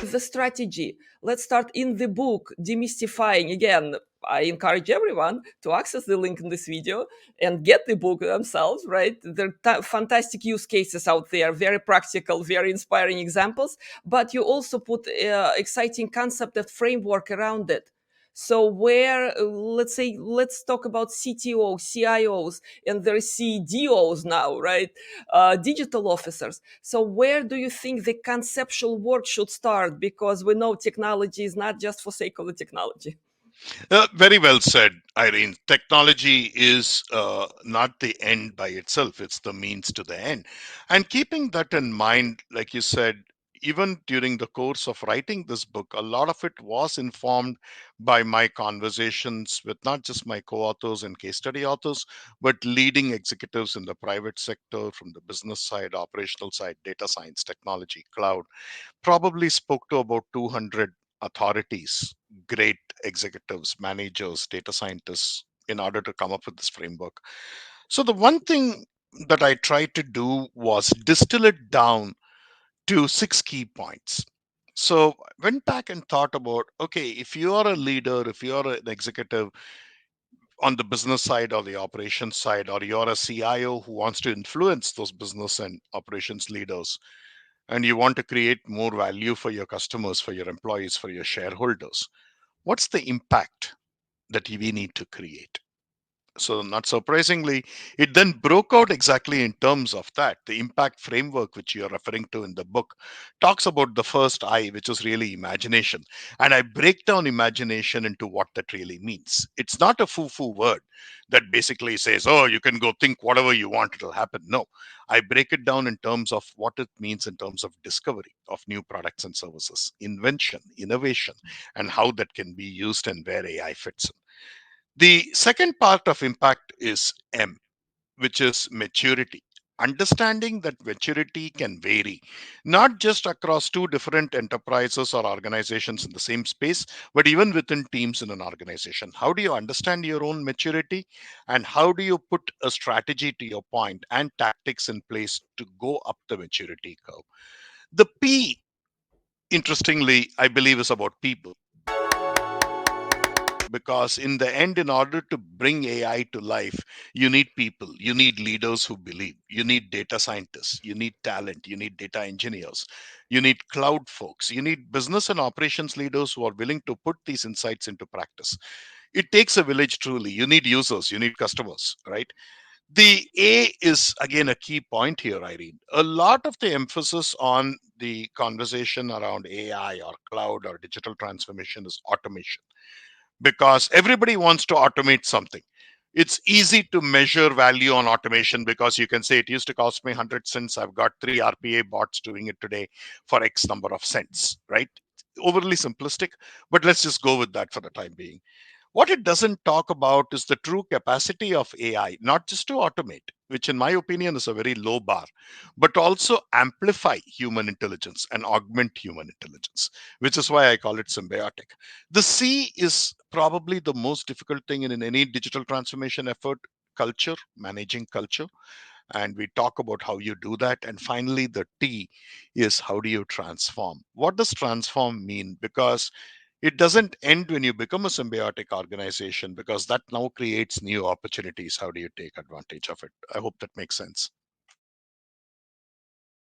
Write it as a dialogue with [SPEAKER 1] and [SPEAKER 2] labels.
[SPEAKER 1] The strategy. Let's start in the book, Demystifying. Again, I encourage everyone to access the link in this video and get the book themselves, right? There are fantastic use cases out there, very practical, very inspiring examples, but you also put exciting concept and framework around it. So where, let's say, let's talk about CTOs, CIOs, and there are CDOs now, right? Digital officers. So where do you think the conceptual work should start? Because we know technology is not just for sake of the technology.
[SPEAKER 2] Very well said, Irene. Technology is not the end by itself, it's the means to the end. And keeping that in mind, like you said, even during the course of writing this book, a lot of it was informed by my conversations with not just my co authors and case study authors, but leading executives in the private sector, from the business side, operational side, data science, technology, cloud. Probably spoke to about 200 authorities, great executives, managers, data scientists, in order to come up with this framework. So, the one thing that I tried to do was distill it down to 6 key points. So, I went back and thought about, okay, if you are a leader, if you are an executive on the business side or the operations side, or you're a CIO who wants to influence those business and operations leaders, and you want to create more value for your customers, for your employees, for your shareholders, what's the impact that we need to create? So, not surprisingly, it then broke out exactly in terms of that. The impact framework, which you're referring to in the book, talks about the first I, which is really imagination. And I break down imagination into what that really means. It's not a foo foo word that basically says, oh, you can go think whatever you want, it'll happen. No, I break it down in terms of what it means in terms of discovery of new products and services, invention, innovation, and how that can be used and where AI fits in. The second part of impact is M, which is maturity. Understanding that maturity can vary, not just across two different enterprises or organizations in the same space, but even within teams in an organization. How do you understand your own maturity? And how do you put a strategy, to your point, and tactics in place to go up the maturity curve? The P, interestingly, I believe, is about people, because in the end, in order to bring AI to life, you need people, you need leaders who believe, you need data scientists, you need talent, you need data engineers, you need cloud folks, you need business and operations leaders who are willing to put these insights into practice. It takes a village, truly. You need users, you need customers, right? The A is again a key point here, Irene. A lot of the emphasis on the conversation around AI or cloud or digital transformation is automation, because everybody wants to automate something. It's easy to measure value on automation because you can say it used to cost me 100 cents. I've got 3 RPA bots doing it today for X number of cents, right? Overly simplistic, but let's just go with that for the time being. What it doesn't talk about is the true capacity of AI, not just to automate, which in my opinion is a very low bar, but also amplify human intelligence and augment human intelligence, which is why I call it symbiotic. The C is probably the most difficult thing in any digital transformation effort: culture, managing culture. And we talk about how you do that. And finally, the T is how do you transform? What does transform mean? Because it doesn't end when you become a symbiotic organization, because that now creates new opportunities. How do you take advantage of it? I hope that makes sense.